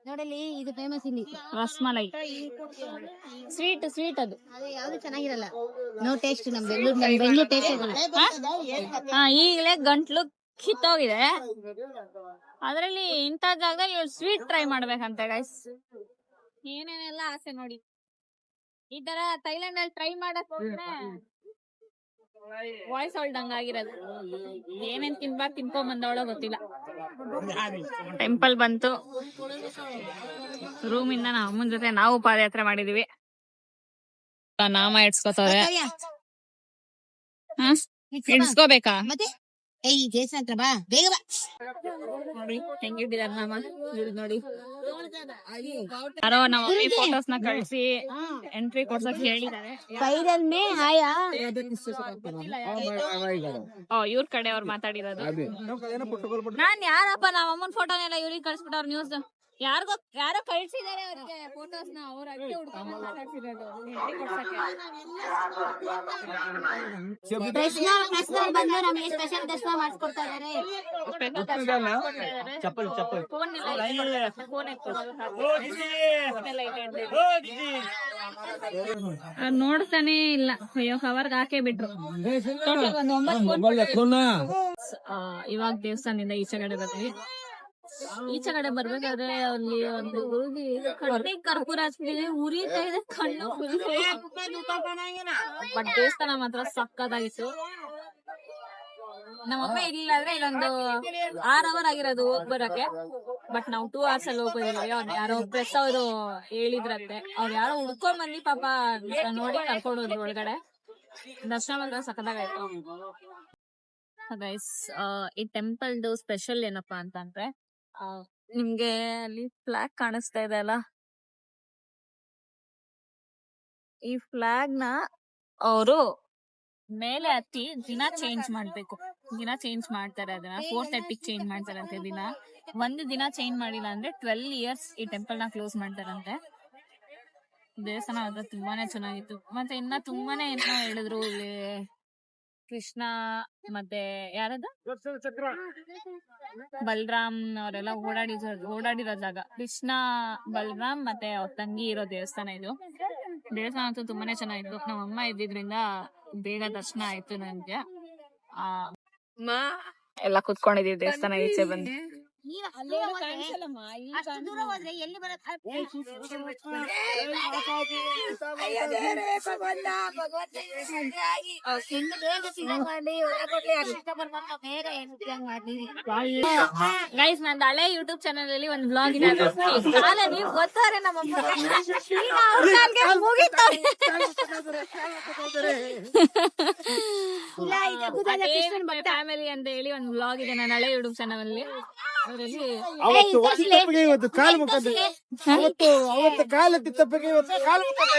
ನೋಡಲಿ ಇದು ಫೇಮಸ್ ಇಲ್ಲಿ. ರಸ್ಮಲೈ ಸ್ವೀಟ್ ಅದು. ಅದು ಯಾವ್ದು ಚೆನ್ನಾಗಿರಲ್ಲ, ನೋ ಟೇಸ್ಟ್. ನಮ್ ಬೆಂಗಳೂರು ಟೇಸ್ಟ್ ಈಗಲೇ ಗಂಟ್ಲು ಕಿತ್ತೋಗಿದೆ. ಅದ್ರಲ್ಲಿ ಇಂಥ ಜಾಗದಲ್ಲಿ ಇವ್ರು ಸ್ವೀಟ್ ಟ್ರೈ ಮಾಡ್ಬೇಕಂತೆ ಗೈಸ್. ಏನೇನೆಲ್ಲ ಆಸೆ ನೋಡಿ. ಈ ತರ ಥೈಲ್ಯಾಂಡ್ ಅಲ್ಲಿ ಟ್ರೈ ಮಾಡಕ್ ಹೋದ್ರೆ ವಾಯ್ಸ್ ಹೊಲ್ದಂಗ ಆಗಿರೋದು. ಏನೇನ್ ತಿನ್ಕೊಂಡ್ ಬಂದವಳೋ ಗೊತ್ತಿಲ್ಲ. ಟೆಂಪಲ್ ಬಂತು. ರೂಮ್ ಇಂದ ನಮ್ಮ ಅಮ್ಮನ ಜೊತೆ ನಾವು ಪಾದಯಾತ್ರೆ ಮಾಡಿದೀವಿ. ನಾಮ ಇಡ್ಸ್ಕೊತವ್ರೆ. ಇಡ್ಸ್ಕೋಬೇಕಾ? ಮತ್ತೆ ಏಯ್ ದೇವಸ್ಥಾನ ಹತ್ರ ಬಾ, ಬೇಗ ಬಾ. ನೋಡಿ ಹೆಂಗಿಟ್ಟಿದಾರ ನಾಮ. ನೋಡಿ ಯಾರೋ ನಮ್ಮ ಮಮ್ಮಿ ಫೋಟೋಸ್ ನ ಕಳ್ಸಿ ಎಂಟ್ರಿ ಕೊಡ್ಸಕ್ ಹೇಳಿದಾರೆ. ಇವ್ರ ಕಡೆ ಅವ್ರು ಮಾತಾಡಿರೋದು. ನಾನ್ ಯಾರಪ್ಪ ನಮ್ಮ ಅಮ್ಮನ ಫೋಟೋನೆಲ್ಲ ಇವ್ರಿಗೆ ಕಳ್ಸ್ಬಿಟ್ಟವ್ರ ನ್ಯೂಸ್. ಯಾರೋ ಕಳ್ಸಿದಾರೆ ಅವ್ರಿಗೆ ಫೋಟೋಸ್ ನ. ಅವ್ರ ಅಡ್ಗೆ ಹುಡ್ಕೊಂಡ್ ಮಾತಾಡ್ಸಿರೋದು ಎಂಟ್ರಿ ಕೊಡ್ಸಕ್ಕೆ. ಬಂದು ನಮಗೆ ಸ್ಪೆಷಲ್ ದರ್ಶನ ಮಾಡಿಸ್ಕೊಡ್ತಾ ಇದಾರೆ. ನೋಡ್ತಾನೆ ಇಲ್ಲ. ಅಯ್ಯೋ ಕವರ್ಗ್ ಹಾಕೇ ಬಿಟ್ರು. ಇವಾಗ ದೇವಸ್ಥಾನದಿಂದ ಈಚೆ ಕಡೆ ಬರ್ತೀವಿ. ಈಚೆ ಕಡೆ ಬರ್ಬೇಕಾದ್ರೆ ಅಲ್ಲಿ ಒಂದು ಕಣ್ಣಿಗೆ ಕರ್ಪೂರ ಹಚ್ಬಿಟ್ಟಿದೆ, ಉರಿತಾ ಇದೆ ಕಣ್ಣು. ಬಟ್ ದೇವಸ್ಥಾನ ಮಾತ್ರ ಸಕ್ಕತ್ತಾಗಿತ್ತು. ನಮ್ಮಮ್ಮ ಇಲ್ಲ ಆದ್ರೆ ಇಲ್ಲೊಂದು 6 hour ಆಗಿರೋದು ಹೋಗ್ ಬರಕ್ಕೆ. ಬಟ್ ನಾವು 2 hours ಅಲ್ಲಿ ಹೋಗ್ಬೋದಿಲ್ಲ. ಯಾರೋ ಪ್ರೆಸ್ ಅವರು ಹೇಳಿದ್ರಂತೆ. ಅವ್ರು ಯಾರೋ ಹುಡ್ಕೊಂಡ್ ಬಂದಿ ಪಾಪ ನೋಡಿ ಕರ್ಕೊಂಡು ಹೋದ್ರು ಒಳಗಡೆ. ದರ್ಶನ ಮಾತ್ರ ಸಕ್ಕತ್ತಾಗಾಯ್ತು ಗೈಸ್. ಈ ಟೆಂಪಲ್ದು ಸ್ಪೆಷಲ್ ಏನಪ್ಪಾ ಅಂತಂದ್ರೆ, ನಿಮ್ಗೆ ಅಲ್ಲಿ ಫ್ಲಾಗ್ ಕಾಣಿಸ್ತಾ ಇದೆ ಅಲ್ಲ, ಈ ಫ್ಲಾಗ್ ನ ಅವರು ಮೇಲೆ ಹತ್ತಿ ದಿನ ಚೇಂಜ್ ಮಾಡ್ಬೇಕು. ದಿನ ಚೇಂಜ್ ಮಾಡ್ತಾರೆ ಅದನ್ನ. 4:30 ಚೇಂಜ್ ಮಾಡ್ತಾರಂತೆ ದಿನ. ಒಂದು ದಿನ ಚೇಂಜ್ ಮಾಡಿಲ್ಲ ಅಂದ್ರೆ 12 years ಈ ಟೆಂಪಲ್ ನ ಕ್ಲೋಸ್ ಮಾಡ್ತಾರಂತೆ. ದೇವಸ್ಥಾನ ಮಾತ್ರ ತುಂಬಾನೇ ಚೆನ್ನಾಗಿತ್ತು. ಮತ್ತೆ ಇನ್ನ ತುಂಬಾನೇ ಏನೋ ಹೇಳಿದ್ರು. ಇಲ್ಲಿ ಕೃಷ್ಣ ಮತ್ತೆ ಯಾರದು ಬಲರಾಮ್ ಅವರೆಲ್ಲ ಓಡಾಡಿರೋ ಜಾಗ. ಕೃಷ್ಣ, ಬಲರಾಮ್ ಮತ್ತೆ ಅವ್ರ ತಂಗಿ ಇರೋ ದೇವಸ್ಥಾನ ಇದು. ದೇವಸ್ಥಾನ ಅಂತೂ ತುಂಬಾನೇ ಚೆನ್ನಾಗಿತ್ತು. ನಮ್ಮ ಅಮ್ಮ ಇದ್ದಿದ್ರಿಂದ ಬೇಗ ದರ್ಶನ ಆಯ್ತು ನನ್ಗೆ. ಎಲ್ಲ ಕುತ್ಕೊಂಡಿದೀವಿ ದೇವಸ್ಥಾನ ಈಚೆ ಬಂದು. ಅಷ್ಟು ದೂರ ಹೋದ್ರೆ ಎಲ್ಲಿ ಬರತ್ತೆ? ಗೈಸ್, ನಂದು ಹಳೆ ಯೂಟ್ಯೂಬ್ ಚಾನಲ್ ಅಲ್ಲಿ ಒಂದು ಬ್ಲಾಗ್ ಇದೆ. ನೀವು ಗೊತ್ತಾರೆ ನಮ್ಮಮ್ಮ ಫ್ಯಾಮಿಲಿ ಅಂತ ಹೇಳಿ ಒಂದು ಬ್ಲಾಗ್ ಇದೆ ನನ್ನ ಹಳೆ ಯೂಟ್ಯೂಬ್ ಚಾನಲ್ ಅಲ್ಲಿ. ಅವತ್ತು ಕಾಲು ಮುಖದ ಅವತ್ತು ಕಾಲತ್ತಿ ತಪ್ಪಿಗೆ ಇವತ್ತು ಕಾಲು ಮುಖದ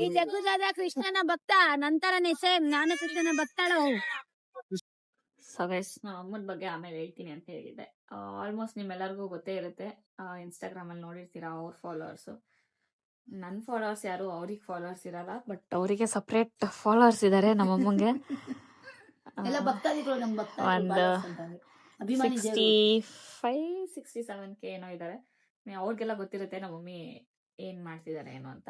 ಈ ಜಗ್ಗುದಾದ ಕೃಷ್ಣನ ಭಕ್ತ, ನಂತರನೇ ಸೇಮ್ ನಾನು ಕೃಷ್ಣನ ಭಕ್ತಳು. ಸೊ ಗೈಸ್, ನಮ್ಮ ಅಮ್ಮನ ಬಗ್ಗೆ ಆಮೇಲೆ ಹೇಳ್ತೀನಿ ಅಂತ ಹೇಳಿದ್ದೆ. ಆಲ್ಮೋಸ್ಟ್ ನಿಮ್ಮೆಲ್ಲರಿಗೂ ಗೊತ್ತೇ ಇರುತ್ತೆ. ಇನ್ಸ್ಟಾಗ್ರಾಮ್ ಅಲ್ಲಿ ನೋಡಿರ್ತೀರಾ ಅವ್ರ ಫಾಲೋವರ್ಸ್. ನನ್ನ ಫಾಲೋವರ್ಸ್ ಯಾರು ಅವ್ರಿಗೆ ಫಾಲೋವರ್ಸ್ ಇರಲ್ಲ, ಬಟ್ ಅವರಿಗೆ ಸಪ್ರೇಟ್ ಫಾಲೋವರ್ಸ್ ಇದ್ದಾರೆ ನಮ್ಮಮ್ಮಂಗೆ. ಎಲ್ಲ ಭಕ್ತಾದಿಗಳು, ನಮ್ಮ ಒಂದು ಅಭಿಮಾನಿ 65-67K ಏನೋ ಇದ್ದಾರೆ. ಅವ್ರಿಗೆಲ್ಲ ಗೊತ್ತಿರುತ್ತೆ ನಮ್ಮ ಮಮ್ಮಿ ಏನ್ ಮಾಡ್ತಿದ್ದಾರೆ ಏನೋ ಅಂತ.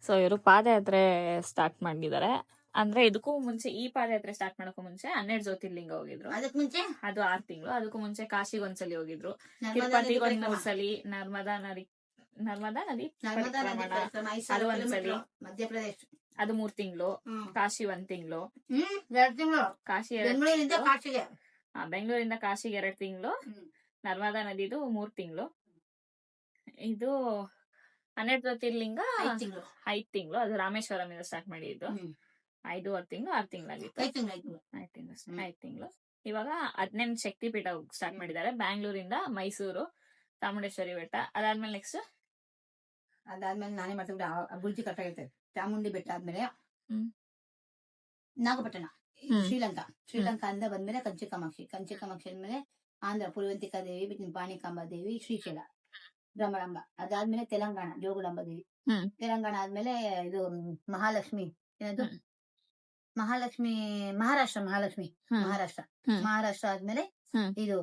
ಸೊ ಇವರು ಪಾದಯಾತ್ರೆ ಸ್ಟಾರ್ಟ್ ಮಾಡಿದ್ದಾರೆ. ಅಂದ್ರೆ ಇದಕ್ಕೂ ಮುಂಚೆ ಈ ಪಾದಯಾತ್ರೆ ಸ್ಟಾರ್ಟ್ ಮಾಡಕ್ಕೂ ಮುಂಚೆ 12 ಜ್ಯೋತಿರ್ಲಿಂಗ ಹೋಗಿದ್ರು. ಅದಕ್ ಮುಂಚೆ ಅದು 6 ತಿಂಗಳು. ಅದಕ್ಕೂ ಮುಂಚೆ ಕಾಶಿಗೆ ಒಂದ್ಸಲಿ ಹೋಗಿದ್ರು, ನರ್ಮದಾ ನದಿ ತಿರುಪತಿಗೆ ಪರಿಕ್ರಮ. 3 ಸಲಿ, ನರ್ಮದಾ ನದಿ ನರ್ಮದಾ ನದಿ ಪರಿಕ್ರಮಣ ಪರಿಕ್ರಮ 5,000 ಅದು ಒಂದ್ಸಲಿ, ಕಿಲೋಮೀಟರ್ ಮಧ್ಯಪ್ರದೇಶ. ಅದು 3 ತಿಂಗಳು. ಕಾಶಿ 1 ತಿಂಗಳು. 2 ತಿಂಗಳು ಕಾಶಿ ಬೆಂಗಳೂರಿಂದ ಕಾಶಿಗೆ. ಬೆಂಗಳೂರಿಂದ ಕಾಶಿಗೆ 2 ತಿಂಗಳು. ನರ್ಮದಾ ನದಿದು 3 ತಿಂಗಳು. ಇದು 12 ಜ್ಯೋತಿರ್ಲಿಂಗ 5 ತಿಂಗಳು. 5 ತಿಂಗಳು. ಅದು ರಾಮೇಶ್ವರಂ ಸ್ಟಾರ್ಟ್ ಮಾಡಿದ್ದು. 5.5 ತಿಂಗಳು 6 ತಿಂಗಳಾಗಿತ್ತು. 5 ತಿಂಗಳು. ಇವಾಗ 18 ಶಕ್ತಿಪೀಠ ಸ್ಟಾರ್ಟ್ ಮಾಡಿದ್ದಾರೆ. ಬ್ಯಾಂಗ್ಳೂರಿಂದ ಮೈಸೂರು, ಚಾಮುಂಡೇಶ್ವರಿ ಬೆಟ್ಟ. ಅದಾದ್ಮೇಲೆ ನೆಕ್ಸ್ಟ್ ಅದಾದ್ಮೇಲೆ ನಾನೇ ಮಾಡ್ತಿದ್ದೆ ಗುಲ್ಜಿ ಕಟ್ಟಾಗೈತೆ. ಚಾಮುಂಡಿ ಬೆಟ್ಟ ಆದ್ಮೇಲೆ ನಾಗಪಟ್ಟಣ, ಶ್ರೀಲಂಕಾ ಅಂದ ಬಂದ್ಮೇಲೆ ಕಂಚಿ ಕಾಮಾಕ್ಷಿ ಆದ್ಮೇಲೆ ಆಂಧ್ರ ಪುರುವಂತಿಕಾ ದೇವಿ, ಪಾಣಿಕಾಂಬಾ ದೇವಿ, ಶ್ರೀಶೈಲ, ಭ್ರಮರಾಂಬ. ಅದಾದ್ಮೇಲೆ ತೆಲಂಗಾಣ ಜೋಗುಲಾಂಬ ದೇವಿ. ತೆಲಂಗಾಣ ಆದ್ಮೇಲೆ ಇದು ಮಹಾಲಕ್ಷ್ಮಿ, ಏನದು ಮಹಾರಾಷ್ಟ್ರ ಆದ್ಮೇಲೆ ಇದು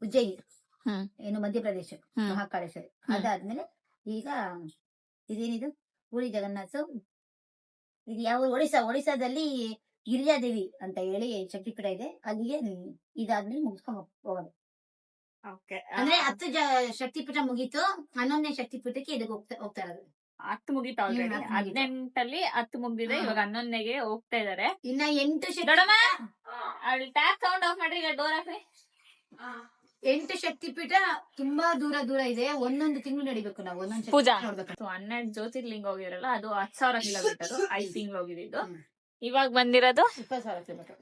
ಉಜ್ಜಯಿನಿ, ಏನು ಮಧ್ಯಪ್ರದೇಶ, ಮಹಾಕಾಳೇಶ್ವರಿ. ಅದಾದ್ಮೇಲೆ ಈಗ ಇದೇನಿದು ಪೂರಿ ಜಗನ್ನಾಥ್. ಇದು ಯಾವ ಒಡಿಸಾದಲ್ಲಿ ಗಿರಿಜಾದೇವಿ ಅಂತ ಹೇಳಿ ಶಕ್ತಿಪೀಠ ಇದೆ. ಅಲ್ಲಿಗೆ ಇದಾದ್ಮೇಲೆ ಮುಗಿಸ್ಕೊಂಡ್ ಹೋಗೋದು. ಅಂದ್ರೆ 10 ಶಕ್ತಿಪೀಠ ಮುಗೀತು. 11ನೇ ಶಕ್ತಿಪೀಠಕ್ಕೆ ಇದಕ್ಕೆ ಹೋಗ್ತಾ ಇರೋದು. 10 ಮುಗೀತು ಆಲ್ರೆಡಿ. 18 10 ಮುಗ್ದಿದೆ. ಇವಾಗ 11ಗೆ ಹೋಗ್ತಾ ಇದಾರೆ. ಇನ್ನ 8 ಟ್ಯಾಪ್ ಸೌಂಡ್ ಆಫ್ ಮಾಡ್ರಿ, ಈಗ ಡೋರ್ ಹಾಕ್ರಿ. 8 ಶಕ್ತಿಪೀಠ ತುಂಬಾ ದೂರ ಇದೆ. ಒಂದೊಂದು ತಿಂಗಳು ನಡಿಬೇಕು ನಾವು, ಒಂದೊಂದು ಪೂಜಾ ನೋಡ್ಬೇಕು. 12 ಜ್ಯೋತಿರ್ಲಿಂಗ ಹೋಗಿರಲ್ಲ, ಅದು 10,000 ಕಿಲೋಮೀಟರ್. 5 ತಿಂಗಳು ಹೋಗಿದ್ದು. ಇವಾಗ ಬಂದಿರೋದು 20,000 ಕಿಲೋಮೀಟರ್.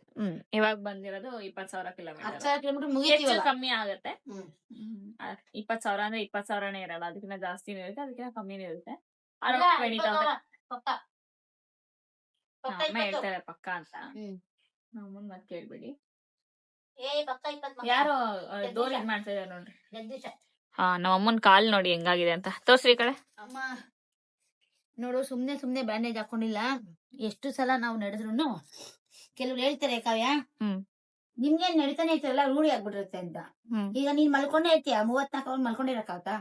ಇವಾಗ ಬಂದಿರೋದು 20,000 ಕಿಲೋಮೀಟರ್. 10,000 ಕಿಲೋಮೀಟರ್ ಹೆಚ್ಚು ಮುಗಿತೀವಲ್ಲ. ಕಮ್ಮಿ ಆಗತ್ತೆ. 20,000 ಅಂದ್ರೆ 20,000ನೇ ಇರಲ್ಲ, ಅದಕ್ಕಿಂತ ಜಾಸ್ತಿನೂ ಇರುತ್ತೆ, ಅದಕ್ಕಿಂತ ಕಮ್ಮಿನೂ ಇರುತ್ತೆ. ಅಲ್ಲ, 20,000 ಪಕ್ಕ. ಅಮ್ಮ ಹೇಳ್ತಾರೆ ಪಕ್ಕ ಅಂತ. ನಮ್ಮನ್ ಮತ್ ಕೇಳ್ಬೇಡಿ. ಪಕ್ಕ 20 ಯಾರೋ ಡೋರ್ ಇದ್ ಮಾಡ್ತಾ ಇದಾರೆ ನೋಡ್ರಿ. ಜಗದೀಶ. ನಮ್ಮ ಅಮ್ಮನ್ ಕಾಲ್ ನೋಡಿ ಹೆಂಗಾಗಿದೆ ಅಂತ. ತೋರ್ಸ್ರಿ ಈ ಕಡೆ. ಅಮ್ಮ ನೋಡು, ಸುಮ್ನೆ ಬ್ಯಾಂಡೇಜ್ ಹಾಕೊಂಡಿಲ್ಲ. ಎಷ್ಟು ಸಲ ನಾವು ನಡೆದ್ರು ಕೆಲವ್ರು ಹೇಳ್ತಾರೆ, ಕಾವ್ಯ ನಿಮ್ಗೇನ್ ನಡಿತಾನೆ ಇರ್ತಾರಲ್ಲ, ರೂಢಿ ಆಗ್ಬಿಟ್ಟಿರುತ್ತೆ ಅಂತ. ಈಗ ನೀನ್ ಮಲ್ಕೊಂಡೇ ಇರ್ತೀಯ, 34 ಅವರ್ ಮಲ್ಕೊಂಡಿರಕ್ಕಾಗತ್ತಾ?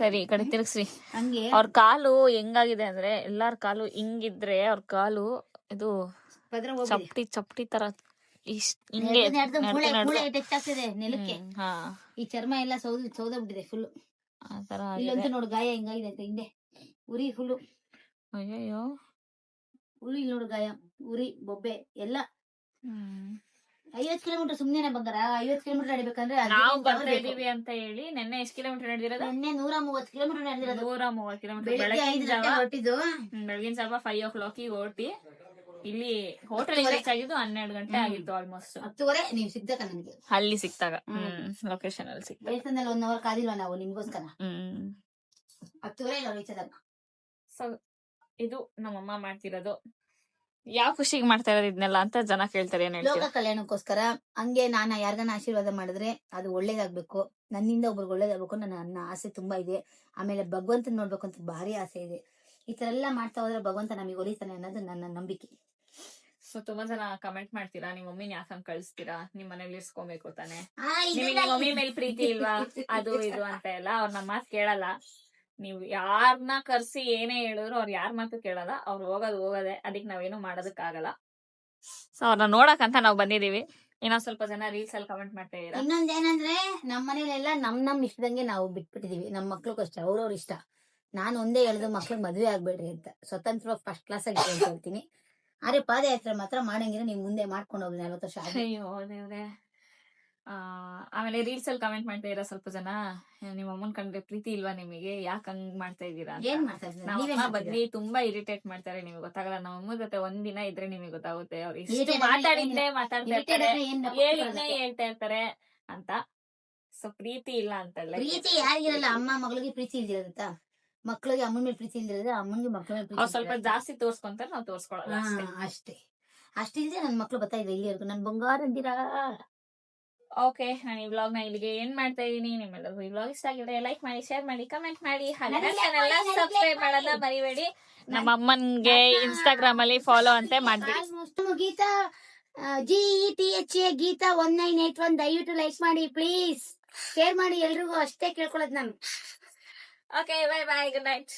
ಸರಿ, ಈ ಕಡೆ ತಿರ್ಗ್ಸ್ರಿ. ಹಂಗೆ ಅವ್ರ ಕಾಲು ಹೆಂಗಾಗಿದೆ ಅಂದ್ರೆ, ಎಲ್ಲಾರ ಕಾಲು ಹಿಂಗಿದ್ರೆ ಅವ್ರ ಕಾಲು ಇದು ಚಪ್ಟಿ ತರ ಹಿಂಗೆ ಟಚ್ ಆಗ್ತಿದೆ ನೆಲಕ್ಕೆ. ಈ ಚರ್ಮ ಎಲ್ಲ ಸೌದಬಿಟ್ಟಿದೆ ಫುಲ್. ಆತರ ಇಲ್ಲಂತೂ ನೋಡು ಗಾಯ ಹಿಂಗಾಗಿದೆ ಅಂತ, ಹಿಂದೆ ಉರಿ ಫುಲ್ಲು. ಅಯ್ಯೋ, ಉರಿ ನೋಡು, ಗಾಯ, ಉರಿ, ಬೊಬ್ಬೆ ಎಲ್ಲ. 50 ಕಿಲೋಮೀಟರ್ ಸುಮ್ನೆ ಬಂಗಾರ. 50 ಕಿಲೋಮೀಟರ್ ನಡಿಬೇಕಂದ್ರೆ ನಾವು ಬರ್ತಾ ಇದೀವಿ ಅಂತ ಹೇಳಿ ನೆನ್ನೆ ಎಷ್ಟು ಕಿಲೋಮೀಟರ್ ನಡೆದಿರೋದು? ನೆನ್ನೆ 130 ಕಿಲೋಮೀಟರ್ ನಡೆದಿರೋದು. 130 ಕಿಲೋಮೀಟರ್. ಬೆಳಗ್ಗೆ 5 ಗಂಟೆಗೆ ಹೊರಟಿದ್ದು. ಬೆಳಗಿನ ಜಾವ 5 o'clock ಹೊರಟಿ ಇಲ್ಲಿ ಹೋಟೆಲ್ ರೀಚ್ ಆಗಿದ್ದು 12 ಗಂಟೆ ಆಗಿತ್ತು. ಆಲ್ಮೋಸ್ಟ್ 10:30 ನೀವು ಸಿಗ್ದಾಗ ನನಗೆ ಅಲ್ಲಿ ಸಿಕ್ತಾಗ ಲೊಕೇಶನ್ ಅಲ್ಲಿ ಸಿಕ್ತ. ದೇವಸ್ಥಾನದಲ್ಲಿ 1 hour ಕಾದಿಲ್ವಾ ನಾವು ನಿಮ್ಗೋಸ್ಕರ? 10:30 ನಾವು ರೀಚ್ ಆದಾಗ. ಸೊ ಇದು ನಮ್ಮಮ್ಮ ಮಾಡ್ತಿರೋದು. ಯಾವ ಖುಷಿಗೆ ಮಾಡ್ತಾ ಇರೋದು ಇದನ್ನೆಲ್ಲ ಅಂತ ಜನ ಕೇಳ್ತಾರೆ. ಏನ್ ಹೇಳ್ತೀರಾ? ಲೋಕ ಕಲ್ಯಾಣಕ್ಕೋಸ್ಕರ. ಹಂಗೆ ನಾನು ಯಾರಿಗಾನ ಆಶೀರ್ವಾದ ಮಾಡಿದ್ರೆ ಅದು ಒಳ್ಳೇದಾಗ್ಬೇಕು, ನನ್ನಿಂದ ಒಬ್ರಿಗೆ ಒಳ್ಳೇದಾಗ್ಬೇಕು ನನ್ನ ಆಸೆ ತುಂಬಾ ಇದೆ. ಆಮೇಲೆ ಭಗವಂತನ ನೋಡ್ಬೇಕು ಅಂತ ಭಾರಿ ಆಸೆ ಇದೆ. ಈ ತರ ಎಲ್ಲ ಮಾಡ್ತಾ ಹೋದ್ರೆ ಭಗವಂತ ನಮಗೆ ಒಲಿತಾನೆ ಅನ್ನೋದು ನನ್ನ ನಂಬಿಕೆ. ಸೊ ತುಂಬಾ ಜನ ಕಮೆಂಟ್ ಮಾಡ್ತೀರಾ, ನಿಮ್ ಮಮ್ಮಿನ ಯಾಕಂಗ್ ಕಳಿಸ್ತೀರಾ, ನಿಮ್ ಮನೇಲಿ ಇರ್ಸ್ಕೊಬೇಕು ತಾನೆ, ನಿಮಗೆ ಮಮ್ಮಿ ಮೇಲೆ ಪ್ರೀತಿ ಇಲ್ವಾ, ಅದು ಇದು ಅಂತ ಎಲ್ಲ. ಅವ್ರ ನಮ್ಮ ಮಾತು ಕೇಳಲ್ಲ. ನೀವು ಯಾರನ್ನ ಕರ್ಸಿ ಏನೇ ಹೇಳಿದ್ರು ಅವ್ರು ಯಾರ ಮಾತು ಕೇಳಲ್ಲ. ಅವ್ರು ಹೋಗೋದೇ. ಅದಕ್ಕೆ ನಾವೇನು ಮಾಡೋದಕ್ಕಾಗಲ್ಲ. ಸೊ ಅವ್ರನ್ನ ನೋಡಕಂತ ನಾವ್ ಬಂದಿದೀವಿ. ಇನ್ನೊಂದ್ ಸ್ವಲ್ಪ ಜನ ರೀಲ್ಸ್ ಅಲ್ಲಿ ಕಮೆಂಟ್ ಮಾಡ್ತಾ ಇದೀರಾ. ಇನ್ನೊಂದೇನಂದ್ರೆ ನಮ್ಮ ಮನೇಲೆಲ್ಲ ನಮ್ ಇಷ್ಟದಂಗೆ ನಾವು ಬಿಟ್ಬಿಟ್ಟಿದೀವಿ. ನಮ್ ಮಕ್ಳಿಗೂ ಅಷ್ಟೇ, ಅವ್ರವ್ರ ಇಷ್ಟ. ನಾನು ಒಂದೇ ಹೇಳುದು, ಮಕ್ಳಿಗೆ ಮದ್ವೆ ಆಗ್ಬೇಡ್ರಿ ಅಂತ. ಸ್ವತಂತ್ರ ಫಸ್ಟ್ ಕ್ಲಾಸ್ ಆಗಿ ಹೇಳ್ತೀನಿ. ಆದ್ರೆ ಪಾದಯಾತ್ರೆ ಮಾತ್ರ ಮಾಡಂಗಿದ್ರೆ ನೀವು ಮುಂದೆ ಮಾಡ್ಕೊಂಡು ಹೋಗ್ಲಿ 40 ವರ್ಷ. ಅಯ್ಯೋ ದೇವ್ರೆ. ಆಮೇಲೆ ರೀಲ್ಸ್ ಅಲ್ಲಿ ಕಮೆಂಟ್ ಮಾಡ್ತಾ ಇದ್ದೀರಾ ಸ್ವಲ್ಪ ಜನ, ನಿಮ್ಮ ಅಮ್ಮನ್ ಕಂಡ್ರೆ ಪ್ರೀತಿ ಇಲ್ವಾ ನಿಮಗೆ, ಯಾಕೆ ಹಂಗ್ ಮಾಡ್ತಾ ಇದ್ದೀರಾ ಅಂತ. ಏನ್ ಮಾಡ್ತಾ ಇದ್ದೀರಾ? ನಮ್ಮ ಬಂದು ತುಂಬಾ ಇರಿಟೇಟ್ ಮಾಡ್ತಾರೆ. ನಿಮ್ಗೆ ಗೊತ್ತಾಗಲ್ಲ. ನಮ್ಮ ಅಮ್ಮ ಜೊತೆ ಒಂದಿನ ಇದ್ರೆ ನಿಮಗೆ ಗೊತ್ತಾಗುತ್ತೆ. ಅವ್ರು ಇಷ್ಟು ಮಾತಾಡಿದ್ದೆ ಮಾತಾಡ್ತಾ ಇರ್ತಾರೆ, ಹೇಳಿದ್ನೇ ಹೇಳ್ತಾ ಇರ್ತಾರೆ ಅಂತ. ಸೊ ಪ್ರೀತಿ ಇಲ್ಲ ಅಂತಲ್ಲ. ಪ್ರೀತಿ ಯಾರಿಗಿರಲ್ಲ? ಅಮ್ಮ ಮಗಳಿಗೆ ಪ್ರೀತಿ ಇಲ್ದಿರತ್ತ, ಮಕ್ಳಿಗೆ ಅಮ್ಮನ ಮೇಲೆ ಪ್ರೀತಿ ಇಲ್ದಿರೋದು, ಅಮ್ಮನಿಗೆ ಮಕ್ಳ ಮೇಲೆ ಪ್ರೀತಿ. ಸ್ವಲ್ಪ ಜಾಸ್ತಿ ತೋರ್ಸ್ಕೊಂತಾರೆ, ನಾವು ತೋರ್ಸ್ಕೊಳಲ್ಲ ಅಷ್ಟಿಲ್ದೆ ನನ್ ಮಕ್ಳು ಬರ್ತಾ ಇದ್ರೆ ಇಲ್ಲಿವರೆಗೂ ನನ್ ಬಂಗಾರ ಅಂದಿರಾ. ಓಕೆ, ನಾನು ಈ ವ್ಲಾಗ್ ನ ಇಲ್ಲಿಗೆ ಏನ್ ಮಾಡ್ತಾ ಇದೀನಿ. ನಿಮ್ಮೆಲ್ಲರಿಗೂ ಈ ವ್ಲಾಗ್ ಇಷ್ಟ ಆಗಿದ್ರೆ ಲೈಕ್ ಮಾಡಿ, ಶೇರ್ ಮಾಡಿ, ಕಮೆಂಟ್ ಮಾಡಿ, ಹಾಗೆ ಸಬ್ಸ್ಕ್ರೈಬ್ ಮಾಡೋದನ್ನ ಮರಿಬೇಡಿ. ನಮ್ಮ ಅಮ್ಮನ್ಗೆ ಇನ್ಸ್ಟಾಗ್ರಾಮ್ ಅಲ್ಲಿ ಫಾಲೋ ಅಂತೆ ಮಾಡ್ಬಿಡಿ. ಗೀತಾ GETHA ಗೀತಾ 1981 ದಯವಿಟ್ಟು ಲೈಕ್ ಮಾಡಿ ಪ್ಲೀಸ್, ಶೇರ್ ಮಾಡಿ ಎಲ್ರಿಗೂ. ಅಷ್ಟೇ ಕೇಳ್ಕೊಳ್ಳೋದು ನಾನು. Okay, bye bye, good night.